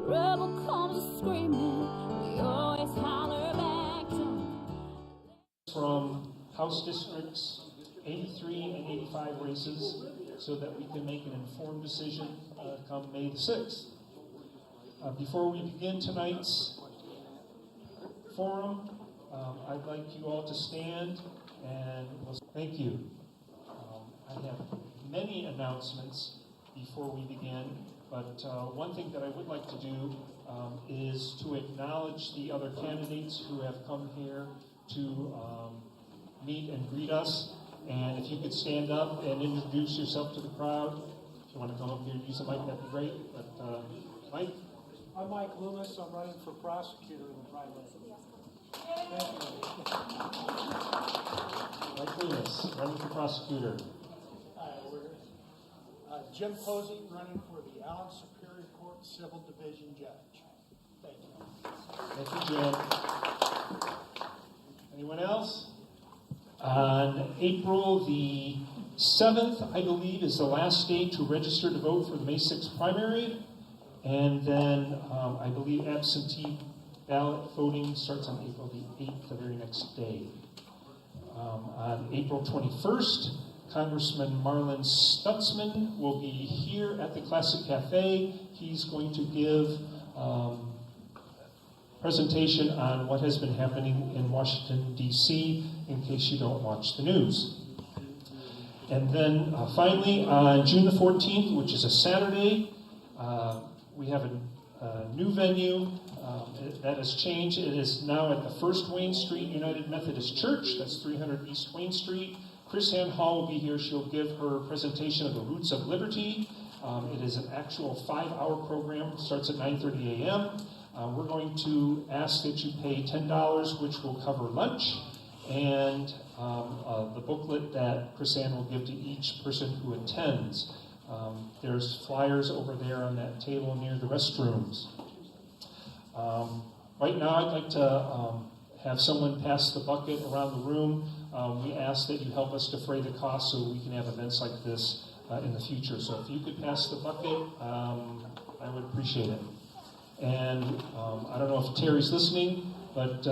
rebel comes screaming, we always holler back to from House Districts 83 and 85 races so that we can make an informed decision come May the 6th. Before we begin tonight's forum, I'd like you all to stand and thank you. I have many announcements before we begin, but one thing that I would like to do is to acknowledge the other candidates who have come here to meet and greet us. And if you could stand up and introduce yourself to the crowd. If you want to come up here and use the mic, that'd be great. But Mike? I'm Mike Loomis. I'm running for prosecutor in the primary. Thank you. Mike Loomis, running for prosecutor. Hi, Jim Posey, running for the Allen Superior Court Civil Division Judge. Thank you. Thank you, Jim. Anyone else? On April the 7th, I believe, is the last day to register to vote for the May 6th primary. And then I believe absentee ballot voting starts on April the 8th, the very next day. On April 21st, Congressman Marlin Stutzman will be here at the Classic Cafe. He's going to give presentation on what has been happening in Washington, D.C., in case you don't watch the news. And then finally, on June the 14th, which is a Saturday, we have a new venue that has changed. It is now at the First Wayne Street United Methodist Church. That's 300 East Wayne Street. Chris Ann Hall will be here. She'll give her presentation of the Roots of Liberty. It is an actual 5-hour program. It starts at 9:30 a.m. We're going to ask that you pay $10, which will cover lunch, and the booklet that Chris Ann will give to each person who attends. There's flyers over there on that table near the restrooms. Right now, I'd like to have someone pass the bucket around the room. We ask that you help us defray the cost so we can have events like this in the future. So if you could pass the bucket, I would appreciate it. And I don't know if Terry's listening, but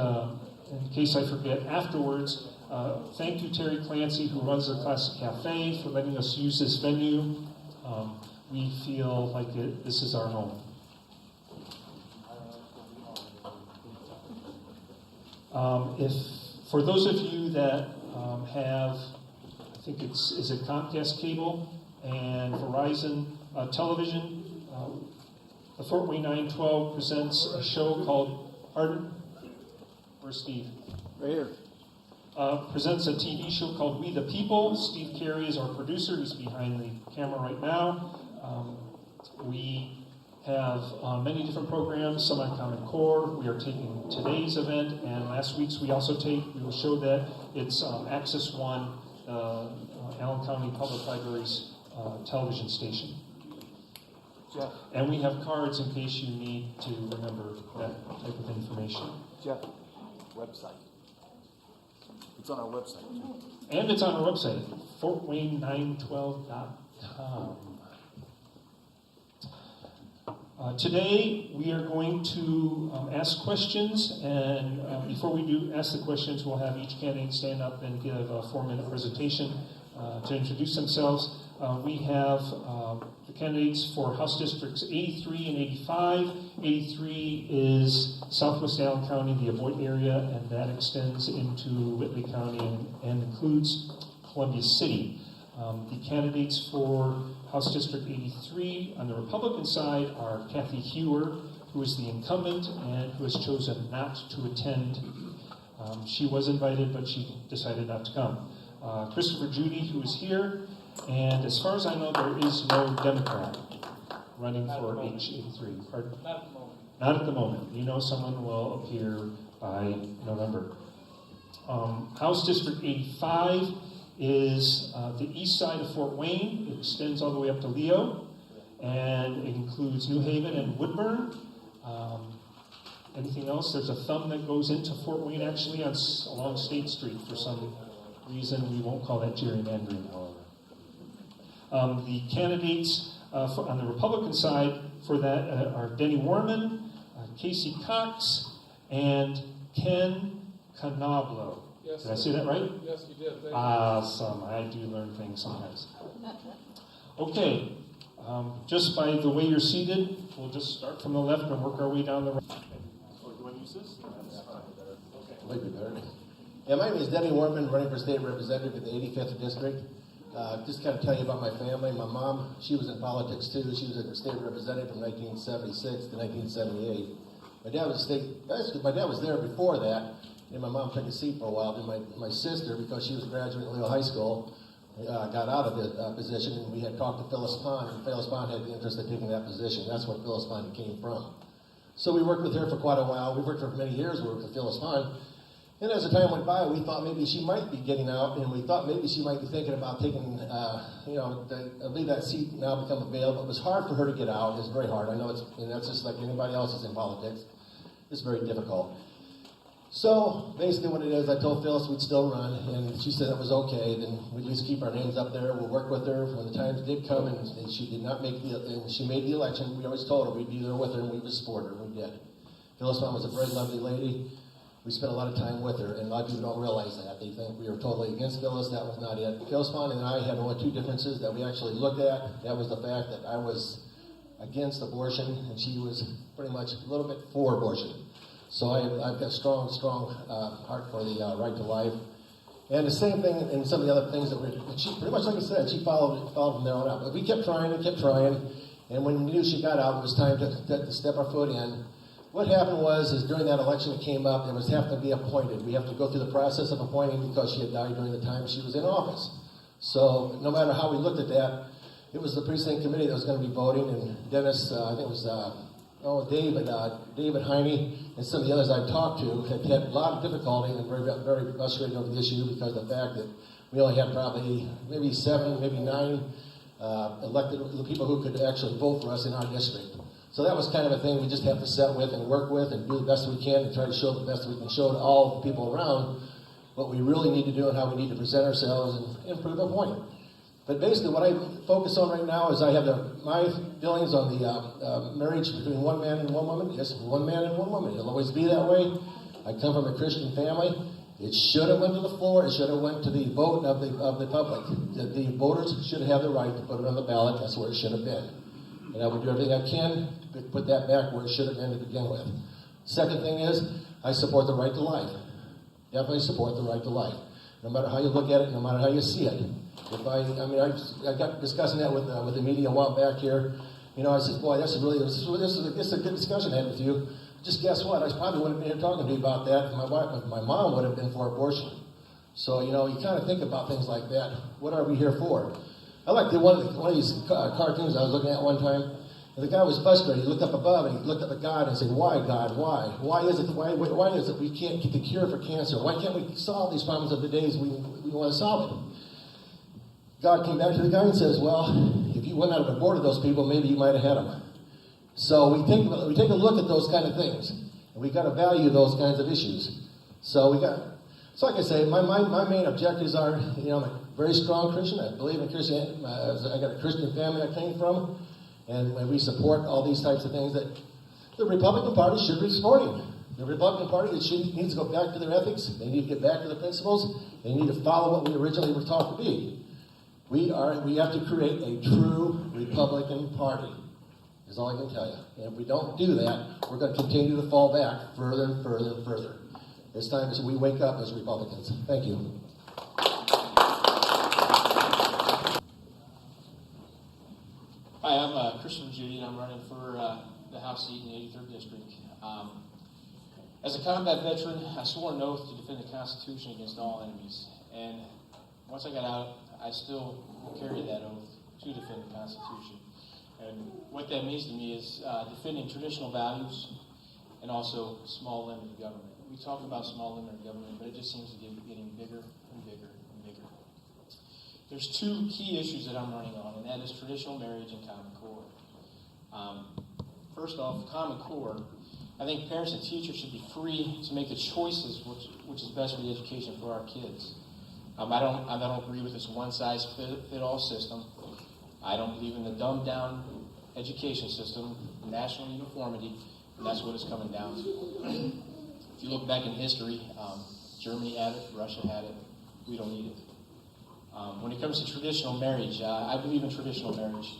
in case I forget afterwards, thank you, Terry Clancy, who runs the Classic Cafe, for letting us use this venue. We feel like this is our home. If for those of you that have, I think is it Comcast Cable and Verizon Television, the Fort Wayne 912 presents a show called Pardon? Where's Steve? Right here. Presents a TV show called We the People. Steve Carey is our producer. He's behind the camera right now. We have many different programs, some on Common Core. We are taking today's event, and last week's we will show that it's Access One, Allen County Public Library's television station. Jeff. And we have cards in case you need to remember that type of information. Jeff, website. It's on our website. And it's on our website, fortwayne912.com. Today, we are going to ask questions, and before we do ask the questions, we'll have each candidate stand up and give a 4-minute presentation to introduce themselves. We have the candidates for House Districts 83 and 85. 83 is Southwest Allen County, the Avoyt area, and that extends into Whitley County and includes Columbia City. The candidates for House District 83 on the Republican side are Kathy Hewer, who is the incumbent and who has chosen not to attend. She was invited, but she decided not to come. Christopher Judy, who is here, and as far as I know, there is no Democrat running for H83. Pardon? Not at the moment. Not at the moment. You know someone will appear by November. House District 85 is the east side of Fort Wayne. It extends all the way up to Leo, and it includes New Haven and Woodburn. Anything else? There's a thumb that goes into Fort Wayne, actually, along State Street. For some reason, we won't call that gerrymandering, however. The candidates On the Republican side, for that are Denny Warman, Casey Cox, and Ken Canablo. Yes, Did I sir. say that right? Yes, you did. Thank you. Awesome. I do learn things sometimes. Okay. Just by the way you're seated, we'll just start from the left and work our way down the right. Or do you want to use this? That's fine. Okay. Might be better. Yeah, my name is Denny Warman, running for state representative in the 85th district. Just kind of tell you about my family. My mom, she was in politics too. She was a state representative from 1976 to 1978. My dad was there before that, and my mom took a seat for a while. Then my sister, because she was a graduate of Leo High School, got out of the position, and we had talked to Phyllis Pond, and Phyllis Pond had the interest in taking that position. That's where Phyllis Pond came from. So we worked with her for quite a while. We worked for many years. We worked with Phyllis Pond. And as the time went by, we thought maybe she might be getting out, and we thought maybe she might be thinking about taking, leave that seat now become available. It was hard for her to get out. It was very hard. I know and that's just like anybody else is in politics. It's very difficult. So basically what it is, I told Phyllis we'd still run, and she said it was okay. Then we'd at least keep our names up there. We'll work with her when the times did come, and she did not and she made the election. We always told her we'd be there with her, and we would support her, and we did. Phyllis Pond was a very lovely lady. We spent a lot of time with her, and a lot of people don't realize that. They think we were totally against Phyllis. That was not it. Phyllis Pond and I had only two differences that we actually looked at. That was the fact that I was against abortion, and she was pretty much a little bit for abortion. So I've got a strong heart for the right to life. And the same thing in some of the other things she pretty much, like I said, she followed from there on out. But we kept trying, and when we knew she got out, it was time to step our foot in. What happened is during that election that came up, there was have to be appointed. We have to go through the process of appointing because she had died during the time she was in office. So no matter how we looked at that, it was the precinct committee that was going to be voting, and Dennis, I think it was David Heine, and some of the others I've talked to had a lot of difficulty and very, very frustrated over the issue because of the fact that we only had probably maybe 7, maybe 9 elected people who could actually vote for us in our district. So that was kind of a thing we just have to set with and work with and do the best we can and try to show the best we can show to all the people around what we really need to do and how we need to present ourselves and prove a point. But basically what I focus on right now is I have my feelings on the marriage between one man and one woman. Yes, one man and one woman. It'll always be that way. I come from a Christian family. It should have went to the floor. It should have went to the vote of the public. The voters should have the right to put it on the ballot. That's where it should have been. And I would do everything I can to put that back where it should have been to begin with. Second thing is, I support the right to life. Definitely support the right to life. No matter how you look at it, no matter how you see it. I got discussing that with the media a while back here. I said, boy, this is a good discussion I had with you. Just guess what? I probably wouldn't have been here talking to you about that. My mom would have been for abortion. So, you kind of think about things like that. What are we here for? I like one of these cartoons I was looking at one time, and the guy was frustrated. He looked up above and he looked up at God and said, "Why, God? Why? Why is it we can't get the cure for cancer? Why can't we solve these problems of the days we want to solve it?" God came back to the guy and says, "Well, if you wouldn't have aborted those people, maybe you might have had them." So we take a look at those kind of things, and we got to value those kinds of issues. So like I say, my main objectives are, I'm a very strong Christian. I believe in Christianity. I got a Christian family I came from, and we support all these types of things that the Republican Party should be supporting. The Republican Party needs to go back to their ethics. They need to get back to the principles. They need to follow what we originally were taught to be. We have to create a true Republican Party, is all I can tell you. And if we don't do that, we're going to continue to fall back further and further and further. It's time that we wake up as Republicans. Thank you. Hi, I'm Christian Judy, and I'm running for the House seat in the 83rd District. As a combat veteran, I swore an oath to defend the Constitution against all enemies. And once I got out, I still carry that oath to defend the Constitution. And what that means to me is defending traditional values and also small limited government. We talk about small limited government, but it just seems to be getting bigger and bigger and bigger. There's two key issues that I'm running on, and that is traditional marriage and Common Core. First off, Common Core, I think parents and teachers should be free to make the choices which is best for the education for our kids. I don't agree with this one-size-fit-all system. I don't believe in the dumbed-down education system, national uniformity, and that's what it's coming down to. If you look back in history, Germany had it, Russia had it, we don't need it. When it comes to traditional marriage, I believe in traditional marriage.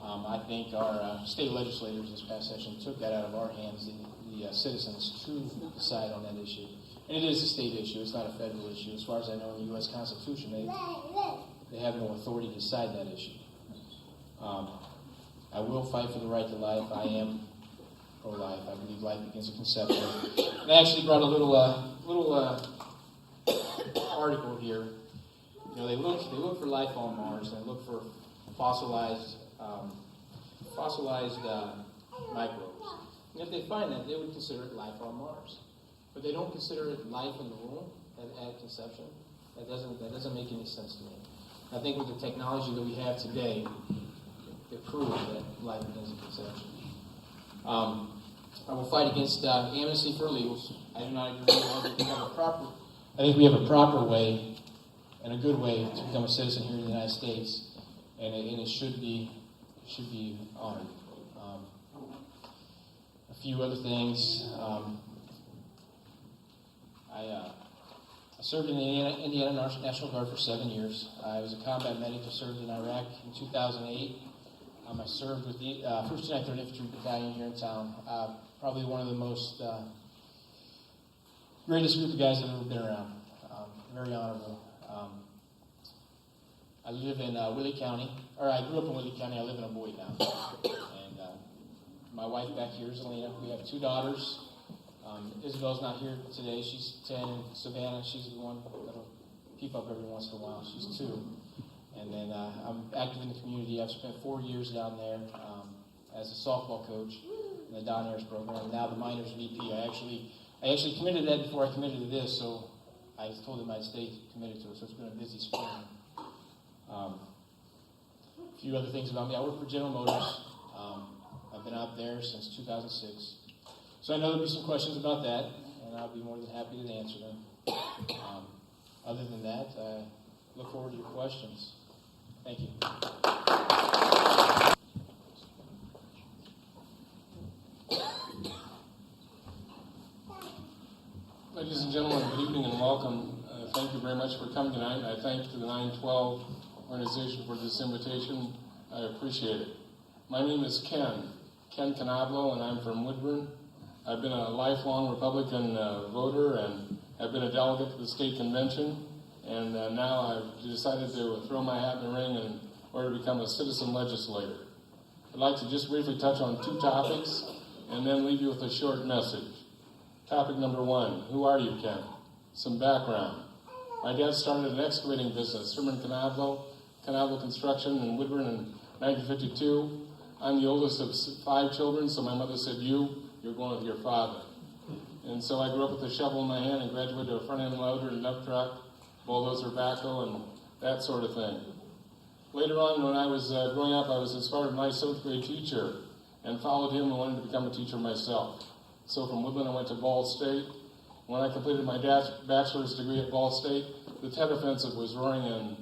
I think our state legislators this past session took that out of our hands, the citizens, to decide on that issue. And it is a state issue, it's not a federal issue. As far as I know, in the U.S. Constitution, they have no authority to decide that issue. I will fight for the right to life. I am pro-life. I believe life begins at conception. And I actually brought a little article here. You know, they look for life on Mars, and they look for fossilized microbes. And if they find that, they would consider it life on Mars. But they don't consider it life in the womb at conception. That doesn't make any sense to me. I think with the technology that we have today, it proves that life begins at conception. I will fight against amnesty for illegals. I do not agree. I think we have a proper way and a good way to become a citizen here in the United States, and it should be honored. A few other things. I served in the Indiana National Guard for 7 years. I was a combat medic who served in Iraq in 2008. I served with the 1st and 3rd Infantry Battalion here in town. Probably one of the most greatest group of guys I've ever been around. Very honorable. I live in Willie County, or I grew up in Willie County. I live in Boyd now. And my wife back here is Elena. We have 2 daughters. Isabel's not here today. She's 10. And Savannah, she's the one that'll keep up every once in a while. She's 2. And then I'm active in the community. I've spent 4 years down there as a softball coach in the Don Ayers program. Now the minors VP. I actually committed to that before I committed to this, so I told them I'd stay committed to it. So it's been a busy spring. A few other things about me. I work for General Motors. I've been out there since 2006. So I know there'll be some questions about that, and I'll be more than happy to answer them. Other than that, I look forward to your questions. Thank you. Ladies and gentlemen, good evening and welcome. Thank you very much for coming tonight. I thank the 912 organization for this invitation. I appreciate it. My name is Ken Canablo, and I'm from Woodburn. I've been a lifelong Republican voter and have been a delegate to the state convention. And now I've decided to throw my hat in the ring in order to become a citizen legislator. I'd like to just briefly touch on 2 topics and then leave you with a short message. Topic number 1, who are you, Ken? Some background. My dad started an excavating business, Herman Canablo Construction in Woodburn in 1952. I'm the oldest of 5 children, so my mother said, you're going with your father. And so I grew up with a shovel in my hand and graduated to a front-end loader and dump truck, bulldozer, backhoe, and that sort of thing. Later on, when I was growing up, I was inspired by my 7th grade teacher and followed him and wanted to become a teacher myself. So from Woodland, I went to Ball State. When I completed my bachelor's degree at Ball State, the Tet Offensive was roaring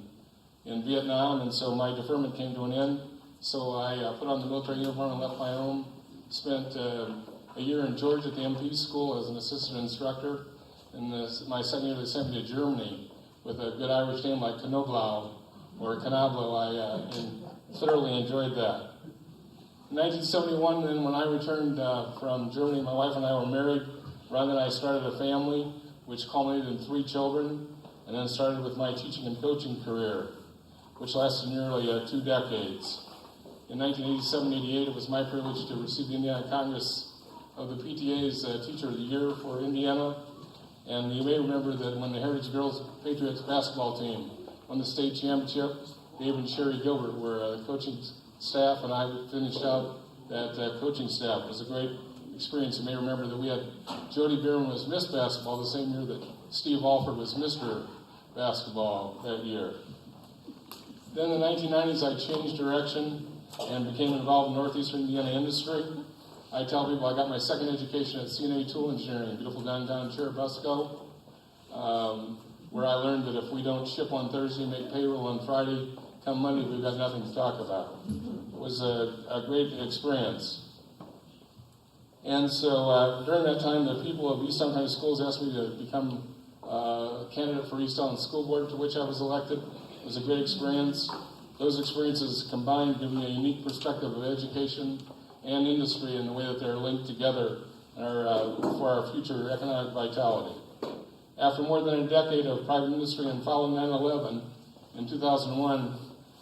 in Vietnam, and so my deferment came to an end. So I put on the military uniform and left my home. Spent a year in Georgia at the MP school as an assistant instructor. In my second year, they sent me to Germany with a good Irish name like Knoblau or Canablo. I thoroughly enjoyed that. In 1971, then, when I returned from Germany, my wife and I were married. Ron and I started a family, which culminated in 3 children, and then started with my teaching and coaching career, which lasted nearly 2 decades. In 1987-88, it was my privilege to receive the Indiana Congress of the PTA's Teacher of the Year for Indiana. And you may remember that when the Heritage Girls Patriots basketball team won the state championship, Dave and Sherry Gilbert were the coaching staff, and I finished out that coaching staff. It was a great experience. You may remember that we had Jody Bierman was Miss Basketball the same year that Steve Alford was Mr. Basketball that year. Then in the 1990s, I changed direction and became involved in Northeastern Indiana industry. I tell people I got my second education at CNA Tool Engineering in beautiful downtown Churubusco, where I learned that if we don't ship on Thursday, make payroll on Friday, come Monday, we've got nothing to talk about. It was a great experience. And so during that time, the people of East Allen County Schools asked me to become a candidate for East Allen School Board, to which I was elected. It was a great experience. Those experiences combined give me a unique perspective of education and industry in the way that they're linked together for our future economic vitality. After more than a decade of private industry and following 9/11, in 2001,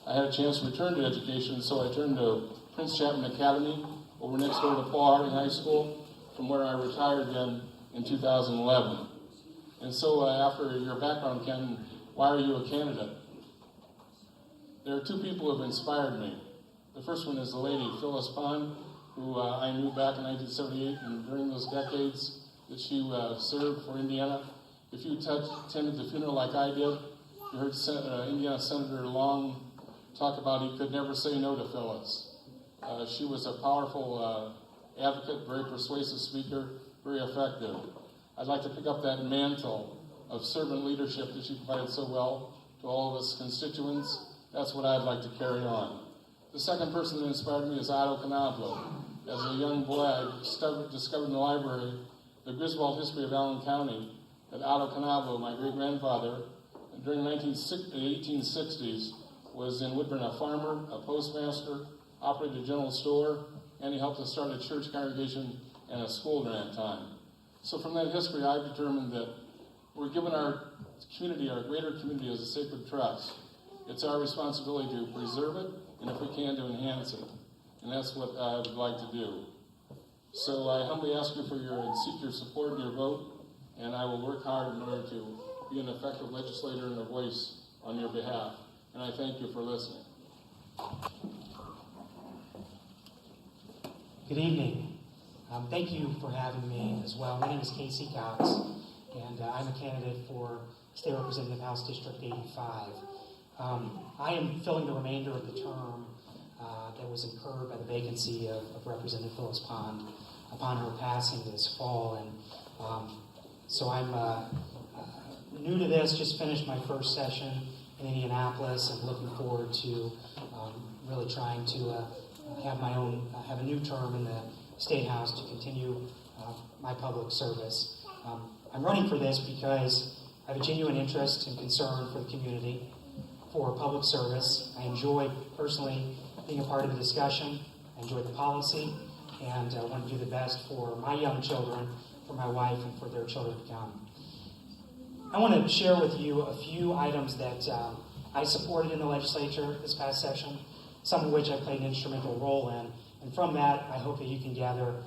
I had a chance to return to education, so I turned to Prince Chapman Academy over next door to Paul Harding High School, from where I retired then in 2011. And so after your background, Ken, why are you a candidate? There are two people who have inspired me. The first one is the lady, Phyllis Pond, who I knew back in 1978, and during those decades that she served for Indiana. If you attended the funeral like I did, you heard Indiana Senator Long talk about he could never say no to Phyllis. She was a powerful advocate, very persuasive speaker, very effective. I'd like to pick up that mantle of servant leadership that she provided so well to all of us constituents. That's what I'd like to carry on. The second person that inspired me is Otto Canablo. As a young boy, I discovered in the library the Griswold history of Allen County, that Otto Canablo, my great-grandfather, during the 1860s, was in Woodburn a farmer, a postmaster, operated a general store, and he helped us start a church congregation and a school during that time. So from that history, I've determined that we're given our community, our greater community, as a sacred trust. It's our responsibility to preserve it, and if we can, to enhance it. And that's what I would like to do. So I humbly ask you and seek your support and your vote, and I will work hard in order to be an effective legislator and a voice on your behalf. And I thank you for listening. Good evening. Thank you for having me as well. My name is Casey Cox, and I'm a candidate for State Representative House District 85. I am filling the remainder of the term that was incurred by the vacancy of Representative Phyllis Pond upon her passing this fall. And so I'm new to this, just finished my first session in Indianapolis, and looking forward to really trying to have a new term in the State House to continue my public service. I'm running for this because I have a genuine interest and concern for the community, for public service. I enjoy personally being a part of the discussion. I enjoy the policy, and I want to do the best for my young children, for my wife, and for their children to come. I want to share with you a few items that I supported in the legislature this past session, some of which I played an instrumental role in. And from that, I hope that you can gather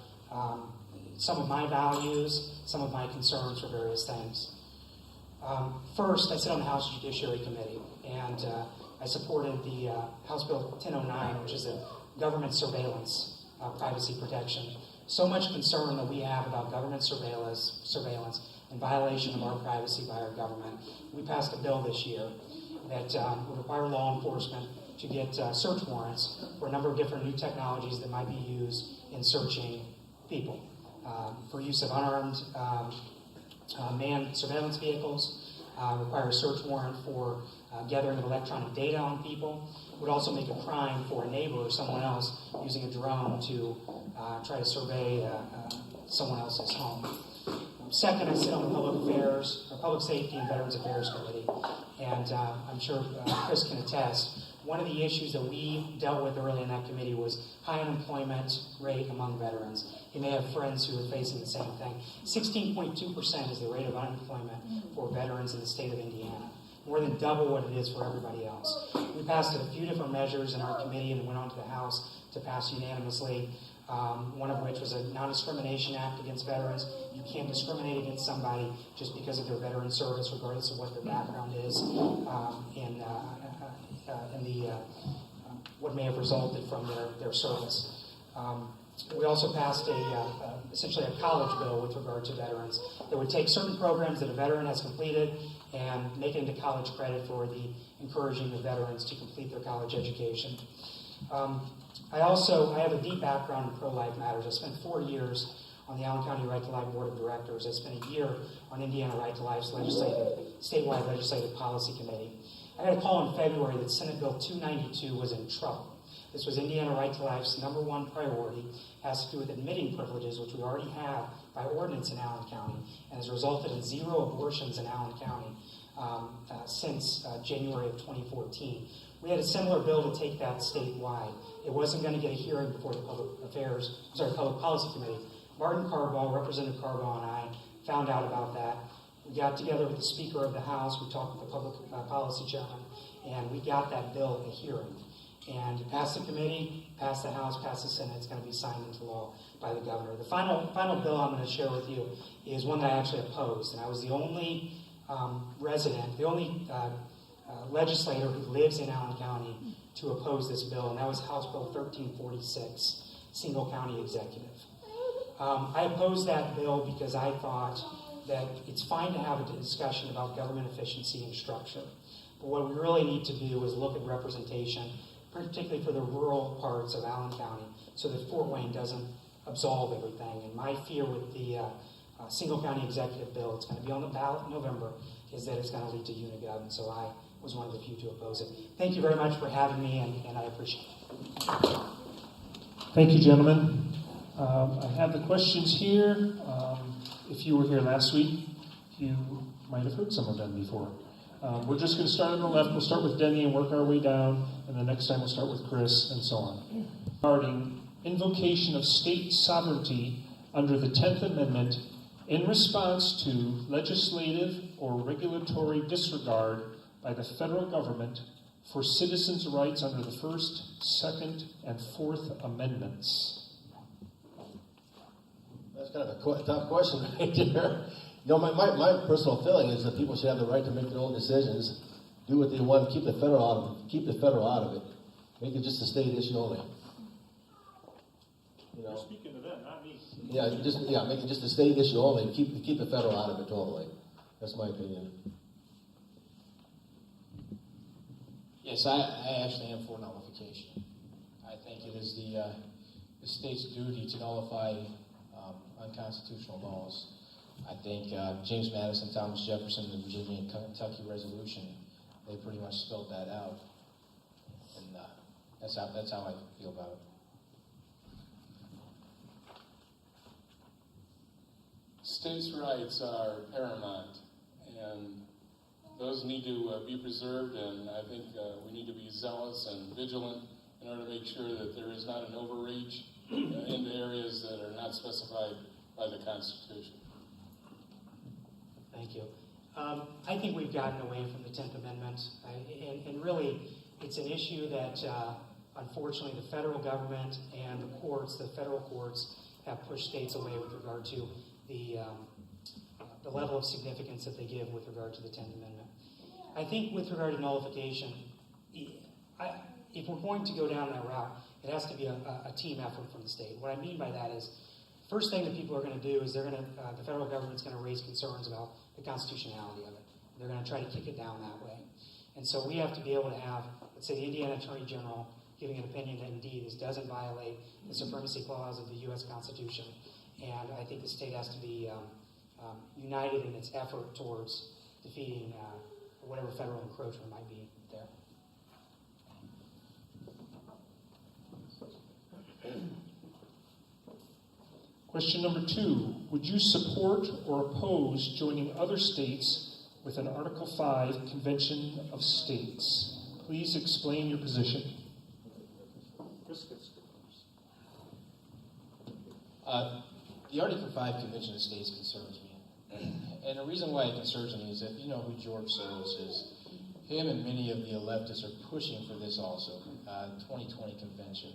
some of my values, some of my concerns for various things. First, I sit on the House Judiciary Committee, and I supported the House Bill 1009, which is a government surveillance privacy protection. So much concern that we have about government surveillance and violation of our privacy by our government. We passed a bill this year that would require law enforcement to get search warrants for a number of different new technologies that might be used in searching people. For use of unarmed manned surveillance vehicles, require a search warrant for gathering of electronic data on people. Would also make a crime for a neighbor or someone else using a drone to try to survey someone else's home. Second, I sit on the Public Safety and Veterans Affairs Committee, and I'm sure Chris can attest. One of the issues that we dealt with early in that committee was high unemployment rate among veterans. You may have friends who are facing the same thing. 16.2% is the rate of unemployment for veterans in the state of Indiana, more than double what it is for everybody else. We passed a few different measures in our committee and went on to the House to pass unanimously, one of which was a Non-Discrimination Act against veterans. You can't discriminate against somebody just because of their veteran service, regardless of what their background is what may have resulted from their service. We also passed essentially a college bill with regard to veterans that would take certain programs that a veteran has completed and make it into college credit for the encouraging the veterans to complete their college education. I have a deep background in pro-life matters. I spent 4 years on the Allen County Right to Life Board of Directors. I spent a year on Indiana Right to Life's statewide legislative policy committee. I got a call in February that Senate Bill 292 was in trouble. This was Indiana Right to Life's #1 priority. It has to do with admitting privileges, which we already have by ordinance in Allen County, and has resulted in 0 abortions in Allen County since January of 2014. We had a similar bill to take that statewide. It wasn't going to get a hearing before the Public Policy Committee. Martin Carball, Representative Carball, and I found out about that. We got together with the Speaker of the House. We talked with the Public Policy Chairman, and we got that bill a hearing. And it passed the committee, passed the House, passed the Senate. It's going to be signed into law by the governor. The final bill I'm going to share with you is one that I actually opposed, and I was the only resident, the only legislator who lives in Allen County to oppose this bill, and that was House Bill 1346, Single County Executive. I opposed that bill because I thought that it's fine to have a discussion about government efficiency and structure, but what we really need to do is look at representation, particularly for the rural parts of Allen County, so that Fort Wayne doesn't absolve everything. And my fear with the Single County Executive Bill, it's going to be on the ballot in November, is that it's going to lead to Unigov, and so I was one of the few to oppose it. Thank you very much for having me, and I appreciate it. Thank you, gentlemen. I have the questions here. If you were here last week, you might have heard some of them before. We're just going to start on the left. We'll start with Denny and work our way down, and the next time we'll start with Chris, and so on. Regarding invocation of state sovereignty under the 10th Amendment in response to legislative or regulatory disregard by the federal government for citizens' rights under the First, Second, and Fourth Amendments. That's kind of a tough question right there. You know, my personal feeling is that people should have the right to make their own decisions, do what they want, keep the federal out of it. Make it just a state issue only. You know? You're speaking to them, not me. Make it just a state issue only. Keep the federal out of it totally. That's my opinion. Yes, I actually am for nullification. I think it is the state's duty to nullify unconstitutional laws. I think James Madison, Thomas Jefferson, the Virginia and Kentucky Resolution, they pretty much spelled that out, and that's how I feel about it. States' rights are paramount, and those need to be preserved, and I think we need to be zealous and vigilant in order to make sure that there is not an overreach into areas that are not specified by the Constitution. Thank you. I think we've gotten away from the 10th Amendment, and really it's an issue that unfortunately the federal government and the courts, the federal courts, have pushed states away with regard to the level of significance that they give with regard to the 10th Amendment. I think with regard to nullification, if we're going to go down that route, it has to be a team effort from the state. What I mean by that is, first thing that people are going to do is the federal government's going to raise concerns about the constitutionality of it. They're going to try to kick it down that way. And so we have to be able to have, let's say, the Indiana Attorney General giving an opinion that indeed this doesn't violate the supremacy clause of the U.S. Constitution. And I think the state has to be united in its effort towards defeating whatever federal encroachment might be there. Question number 2. Would you support or oppose joining other states with an Article 5 Convention of States? Please explain your position. The Article 5 Convention of States concerns me. And the reason why it concerns me is that you know who George Soros is. Him and many of the leftists are pushing for this also, 2020 convention.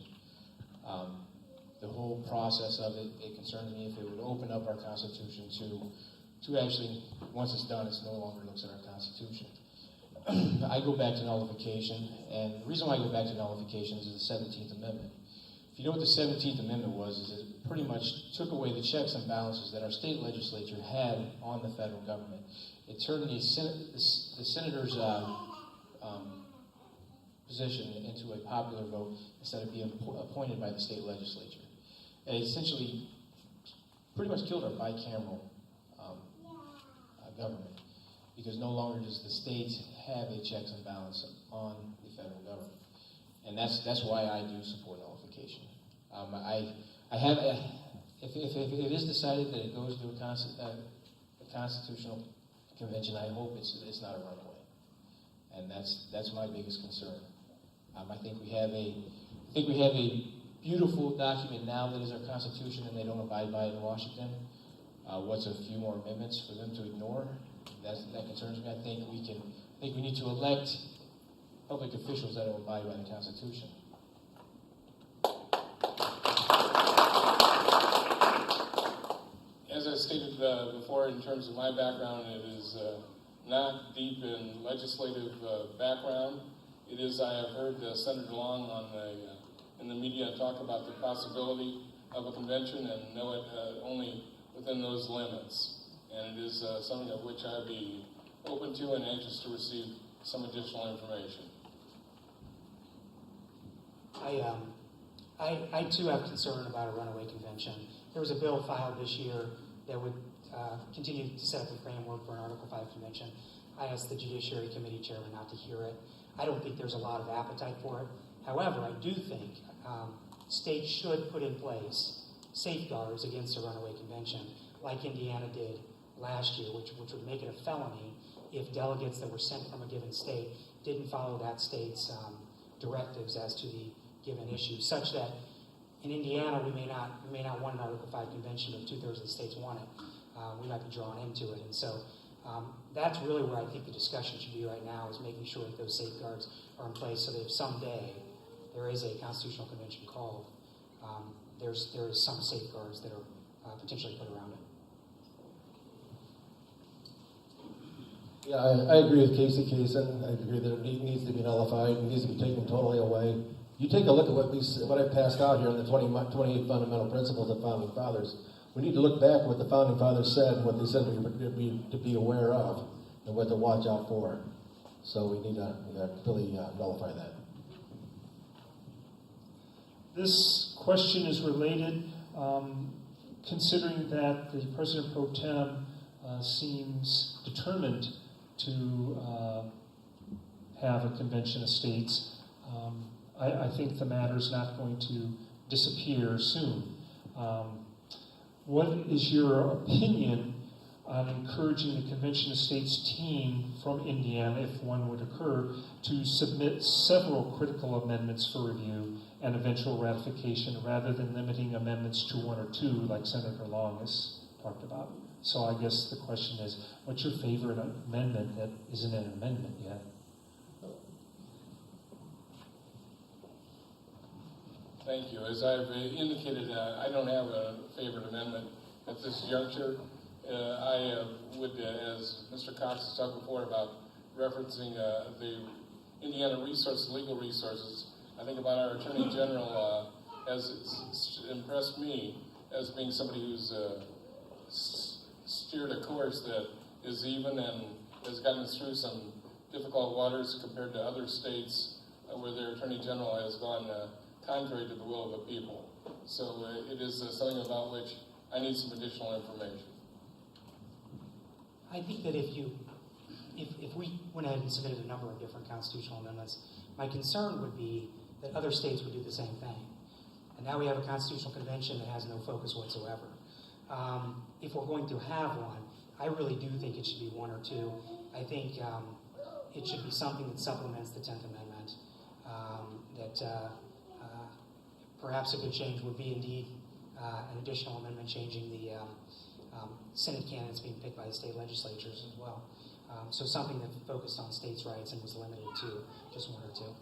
The whole process of it concerns me if it would open up our Constitution to actually, once it's done, it's no longer looks at our Constitution. I go back to nullification, and the reason why I go back to nullification is the 17th Amendment. If you know what the 17th Amendment was, is it pretty much took away the checks and balances that our state legislature had on the federal government. It turned the senator's position into a popular vote instead of being appointed by the state legislature. And it essentially pretty much killed our bicameral government. because no longer does the state have a checks and balance on the federal government. And that's why I do support nullification. I have, if it is decided that it goes to a constitutional convention, I hope it's not a runaway. And that's my biggest concern. I think we have a beautiful document now that is our Constitution, and they don't abide by it in Washington. What's a few more amendments for them to ignore? That concerns me. I think we need to elect public officials that will abide by the Constitution. As I stated before, in terms of my background, it is not deep in legislative background. It is, I have heard Senator Long in the media talk about the possibility of a convention and know it only within those limits. And it is something of which I'd be open to and anxious to receive some additional information. I too have concern about a runaway convention. There was a bill filed this year that would continue to set up a framework for an Article 5 convention. I asked the Judiciary Committee Chairman not to hear it. I don't think there's a lot of appetite for it. However, I do think states should put in place safeguards against a runaway convention, like Indiana did last year, which would make it a felony if delegates that were sent from a given state didn't follow that state's directives as to the given issue, such that in Indiana we may not want an Article 5 convention if 2/3 of the states want it. We might be drawn into it, and so that's really where I think the discussion should be right now, is making sure that those safeguards are in place so that if someday there is a constitutional convention called, there is some safeguards that are potentially put around it. Yeah, I agree with Casey Kasem. I agree that it needs to be nullified. It needs to be taken totally away. You take a look at what I passed out here in the 28 fundamental principles of Founding Fathers. We need to look back at what the Founding Fathers said and what they said to be aware of and what to watch out for. So we need to really nullify that. This question is related, considering that the President Pro Tem seems determined to have a convention of states. I think the matter is not going to disappear soon. What is your opinion on encouraging the Convention of States team from Indiana, if one would occur, to submit several critical amendments for review and eventual ratification, rather than limiting amendments to one or two, like Senator Long has talked about? So I guess the question is, what's your favorite amendment that isn't an amendment yet? Thank you. As I've indicated, I don't have a favorite amendment at this juncture. I would, as Mr. Cox has talked before about referencing the Indiana legal resources, I think about our Attorney General has impressed me as being somebody who's steered a course that is even and has gotten us through some difficult waters compared to other states where their Attorney General has gone contrary to the will of the people. So it is something about which I need some additional information. I think that if we went ahead and submitted a number of different constitutional amendments, my concern would be that other states would do the same thing. And now we have a constitutional convention that has no focus whatsoever. If we're going to have one, I really do think it should be one or two. I think it should be something that supplements the 10th Amendment. Perhaps a good change would be indeed an additional amendment changing the Senate candidates being picked by the state legislatures as well. So something that focused on states' rights and was limited to just one or two.